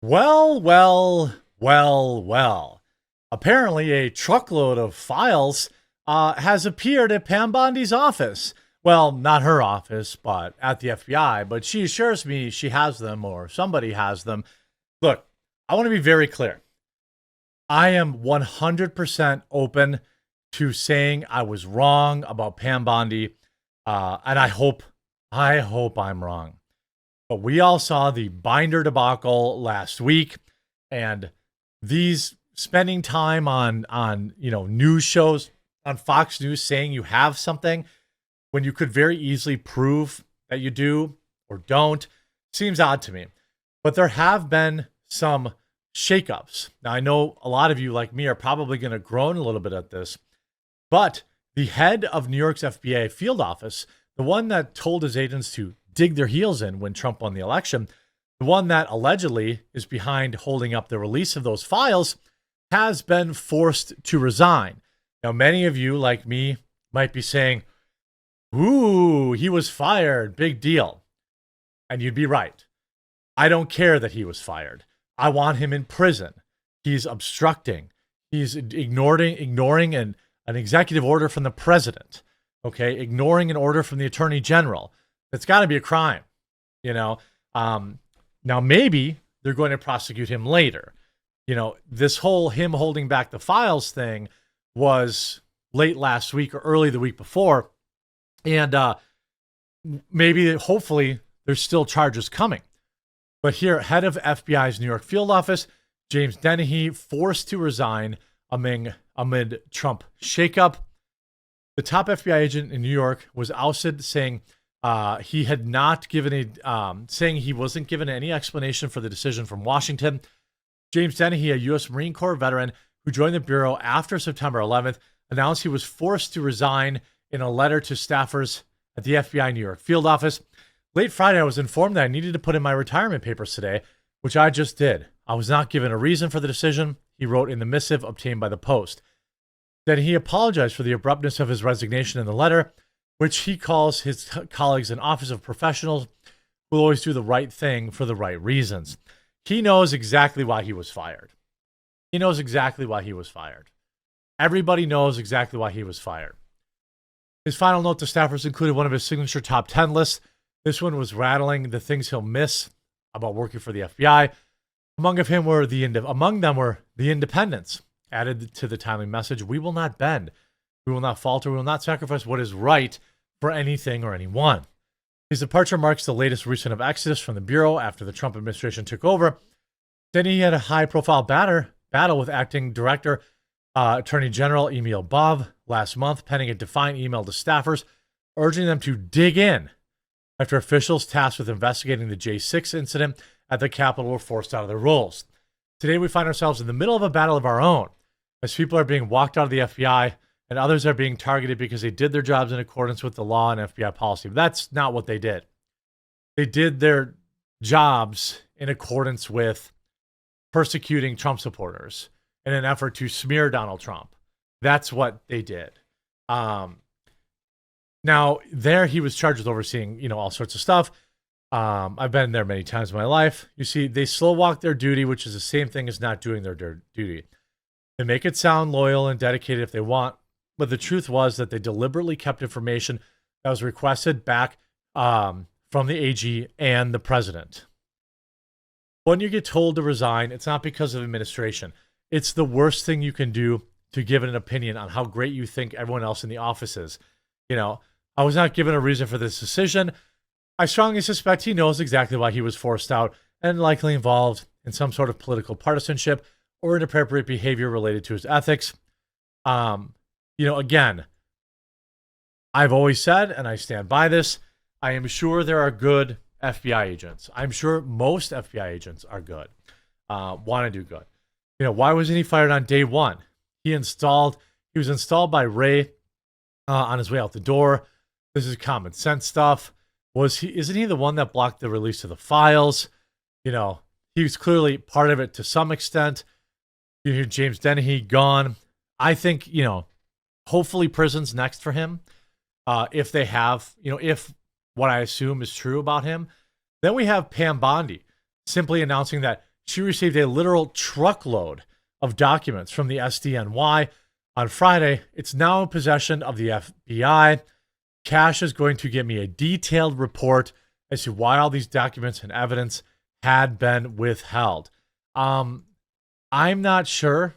Well. Apparently, a truckload of files has appeared at Pam Bondi's office. Well, not her office, but at the FBI. But she assures me she has them, or somebody has them. Look, I want to be very clear. I am 100% open to saying I was wrong about Pam Bondi, and I hope I'm wrong. But we all saw the binder debacle last week, and these spending time on news shows on Fox News saying you have something when you could very easily prove that you do or don't seems odd to me. But there have been some shakeups. Now, I know a lot of you like me are probably going to groan a little bit at this, but the head of New York's FBI field office, the one that told his agents to dig their heels in when Trump won the election, the one that allegedly is behind holding up the release of those files, has been forced to resign. Now, many of you, like me, might be saying, ooh, he was fired, big deal. And you'd be right. I don't care that he was fired. I want him in prison. He's obstructing. He's ignoring an executive order from the president. Okay, ignoring an order from the attorney general. It's got to be a crime, Now, maybe they're going to prosecute him later. This whole him holding back the files thing was late last week or early the week before. And hopefully, there's still charges coming. But here, head of FBI's New York field office, James Dennehy, forced to resign amid Trump shakeup. The top FBI agent in New York was ousted, saying he had not given saying he wasn't given any explanation for the decision from Washington. James Dennehy, a U.S. Marine Corps veteran who joined the Bureau after September 11th, announced he was forced to resign in a letter to staffers at the FBI New York field office. Late Friday, I was informed that I needed to put in my retirement papers today, which I just did. I was not given a reason for the decision, he wrote in the missive obtained by the Post. Then he apologized for the abruptness of his resignation in the letter, which he calls his colleagues an office of professionals who will always do the right thing for the right reasons. He knows exactly why he was fired. Everybody knows exactly why he was fired. His final note to staffers included one of his signature top 10 lists. This one was rattling the things he'll miss about working for the FBI. Among them were the independents. Added to the timely message, we will not bend. We will not falter. We will not sacrifice what is right for anything or anyone. His departure marks the latest recent of exodus from the Bureau after the Trump administration took over. Then he had a high-profile battle with acting director, Attorney General Emil Bov last month, penning a defiant email to staffers, urging them to dig in after officials tasked with investigating the J6 incident at the Capitol were forced out of their roles. Today, we find ourselves in the middle of a battle of our own, as people are being walked out of the FBI and others are being targeted because they did their jobs in accordance with the law and FBI policy. But that's not what they did. They did their jobs in accordance with persecuting Trump supporters in an effort to smear Donald Trump. That's what they did. Now, there he was charged with overseeing, all sorts of stuff. I've been there many times in my life. You see, they slow walk their duty, which is the same thing as not doing their duty. They make it sound loyal and dedicated if they want, but the truth was that they deliberately kept information that was requested back from the AG and the president. When you get told to resign, it's not because of administration. It's the worst thing you can do to give an opinion on how great you think everyone else in the office is. I was not given a reason for this decision. I strongly suspect he knows exactly why he was forced out and likely involved in some sort of political partisanship or inappropriate behavior related to his ethics. Again, I've always said, and I stand by this, I am sure there are good FBI agents. I'm sure most FBI agents are good, want to do good. Why wasn't he fired on day one? He was installed by Ray on his way out the door. This is common sense stuff. Isn't he the one that blocked the release of the files? He was clearly part of it to some extent. You hear James Dennehy gone. I think, hopefully prison's next for him. If they have, if what I assume is true about him. Then we have Pam Bondi simply announcing that she received a literal truckload of documents from the SDNY. On Friday, it's now in possession of the FBI. Cash is going to give me a detailed report as to why all these documents and evidence had been withheld. I'm not sure.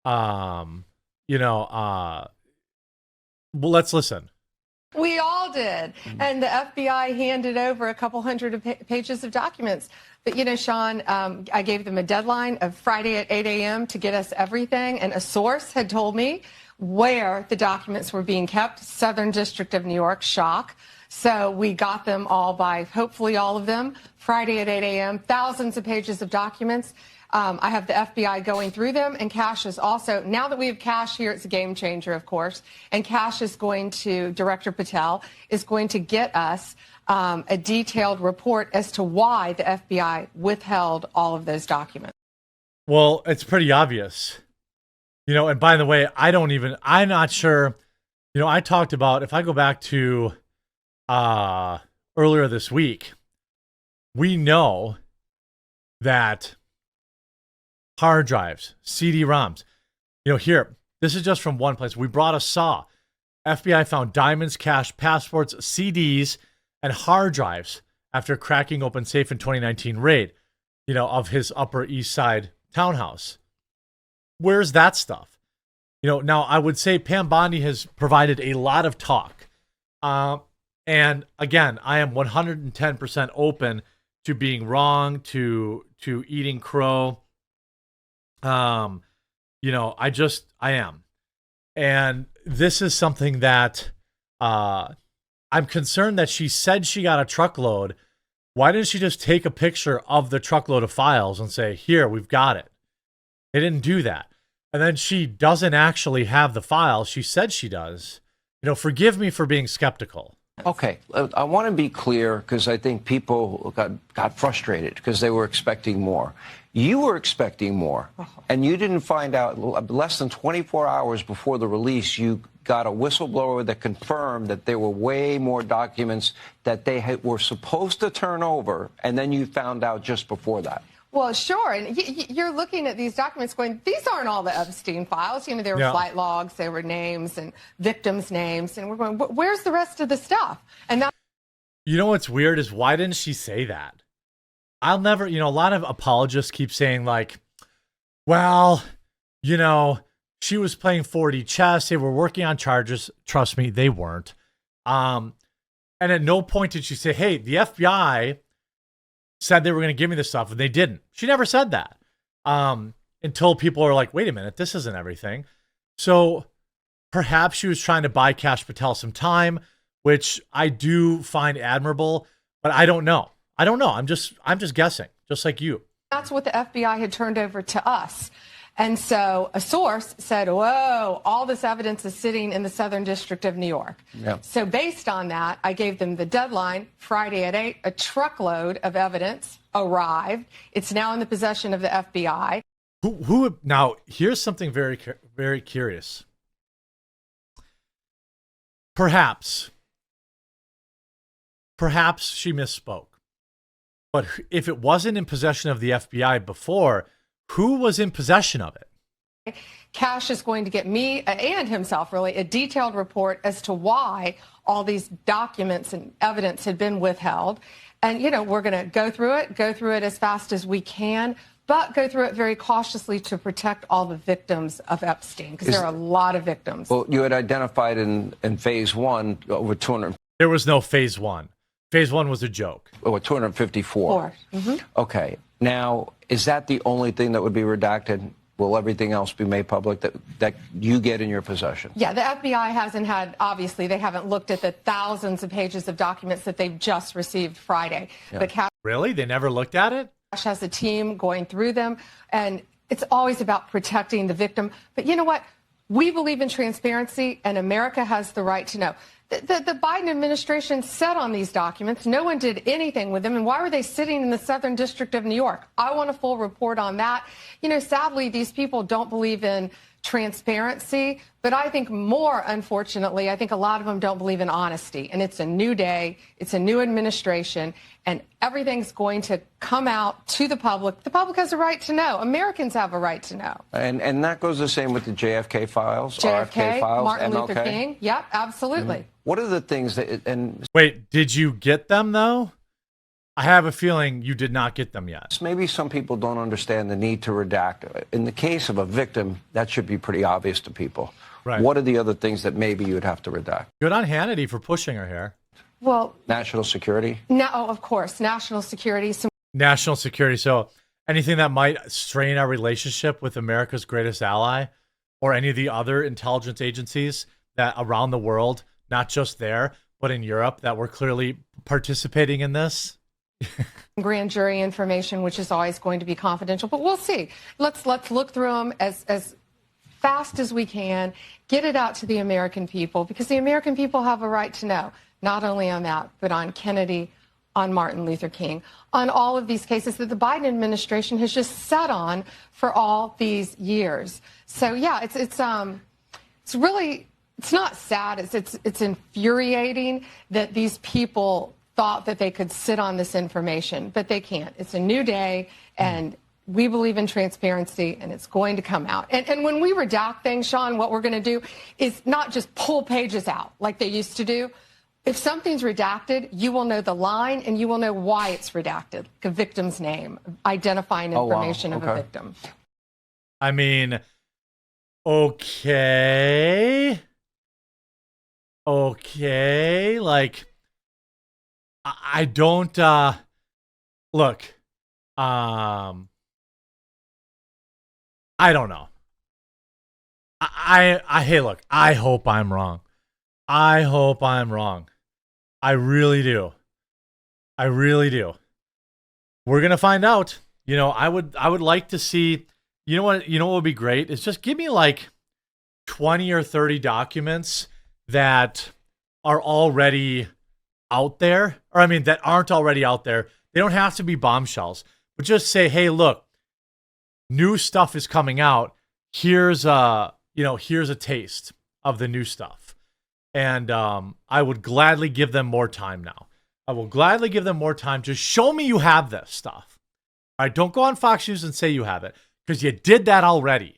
Well, let's listen. We all did. And the FBI handed over a couple hundred pages of documents. But, Sean, I gave them a deadline of Friday at 8 a.m. to get us everything. And a source had told me where the documents were being kept, Southern District of New York, shock. So we got them all by, hopefully all of them, Friday at 8 a.m., thousands of pages of documents. I have the FBI going through them, and Cash is also, now that we have Cash here, it's a game changer, of course, and Cash is going to, Director Patel is going to get us a detailed report as to why the FBI withheld all of those documents. Well, it's pretty obvious. And by the way, I'm not sure, I talked about, if I go back to earlier this week, we know that hard drives, CD-ROMs, here, this is just from one place. We brought a saw. FBI found diamonds, cash, passports, CDs, and hard drives after cracking open safe in 2019 raid, of his Upper East Side townhouse. Where's that stuff? Now I would say Pam Bondi has provided a lot of talk. And again, I am 110% open to being wrong, to eating crow. I am. And this is something that I'm concerned that she said she got a truckload. Why didn't she just take a picture of the truckload of files and say, here, we've got it? They didn't do that. And then she doesn't actually have the files. She said she does. Forgive me for being skeptical. Okay, I want to be clear because I think people got frustrated because they were expecting more. You were expecting more, and you didn't find out less than 24 hours before the release. You got a whistleblower that confirmed that there were way more documents that they were supposed to turn over, and then you found out just before that. Well, sure. And you're looking at these documents going, these aren't all the Epstein files. There were flight logs, there were names and victims' names. And we're going, where's the rest of the stuff? And that. What's weird is why didn't she say that? I'll never, a lot of apologists keep saying like, well, she was playing 4D chess. They were working on charges. Trust me, they weren't. And at no point did she say, hey, the FBI said they were going to give me this stuff, and they didn't. She never said that until people are like, wait a minute, this isn't everything. So perhaps she was trying to buy Cash Patel some time, which I do find admirable, but I don't know. I'm just guessing, just like you. That's what the FBI had turned over to us. And so a source said, whoa, all this evidence is sitting in the Southern District of New York. Yep. So based on that, I gave them the deadline, Friday at 8, a truckload of evidence arrived. It's now in the possession of the FBI. Now, here's something very, very curious. Perhaps she misspoke. But if it wasn't in possession of the FBI before, who was in possession of it? Cash is going to get me and himself, really, a detailed report as to why all these documents and evidence had been withheld. And, we're going to go through it as fast as we can, but go through it very cautiously to protect all the victims of Epstein, because there are a lot of victims. Well, you had identified in phase one over 200. There was no phase one. Phase one was a joke. Over 254. Mm-hmm. Okay. Now, is that the only thing that would be redacted? Will everything else be made public that you get in your possession? Yeah, the FBI hasn't had, obviously, they haven't looked at the thousands of pages of documents that they've just received Friday. Yeah. But really? They never looked at it? Cash has a team going through them, and it's always about protecting the victim. But you know what? We believe in transparency, and America has the right to know. The Biden administration sat on these documents. No one did anything with them. And why were they sitting in the Southern District of New York? I want a full report on that. Sadly, these people don't believe in transparency, but I think more, unfortunately, I think a lot of them don't believe in honesty. And it's a new day, it's a new administration, and everything's going to come out to the public. The public has a right to know. Americans have a right to know. And that goes the same with the JFK files, JFK, RFK files, Martin MLK. Luther King. Yep, absolutely. What are the things that, and Wait, did you get them though? I have a feeling you did not get them yet. maybe some people don't understand the need to redact. In the case of a victim, that should be pretty obvious to people. Right. What are the other things that maybe you'd have to redact? Good on Hannity for pushing her here. Well, National security? no, of course, national security. National security. So anything that might strain our relationship with America's greatest ally or any of the other intelligence agencies that around the world, not just there, but in Europe, that were clearly participating in this. Grand jury information, which is always going to be confidential, but we'll see. Let's look through them as fast as we can, get it out to the American people, because the American people have a right to know, not only on that, but on Kennedy, on Martin Luther King, on all of these cases that the Biden administration has just sat on for all these years. So yeah, it's really, it's not sad, it's infuriating that these people thought that they could sit on this information, but they can't. It's a new day, and we believe in transparency, and it's going to come out. And when we redact things, Sean, what we're going to do is not just pull pages out like they used to do. If something's redacted, you will know the line, and you will know why it's redacted, like a victim's name, identifying information of a victim. I mean, okay, like, I don't, look, I don't know. Hey, look, I hope I'm wrong. I hope I'm wrong. I really do. I really do. We're going to find out. You know, I would like to see, you know what would be great is just give me like 20 or 30 documents that are already out there, or I mean, that aren't already out there. They don't have to be bombshells, but just say, hey, look, new stuff is coming out. Here's a taste of the new stuff. And I would gladly give them more time now. I will gladly give them more time to show me you have this stuff. All right, don't go on Fox News and say you have it, because you did that already.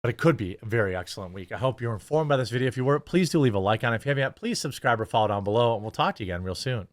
But it could be a very excellent week. I hope you're informed by this video. If you were, please do leave a like on it. If you haven't yet, please subscribe or follow down below, and we'll talk to you again real soon.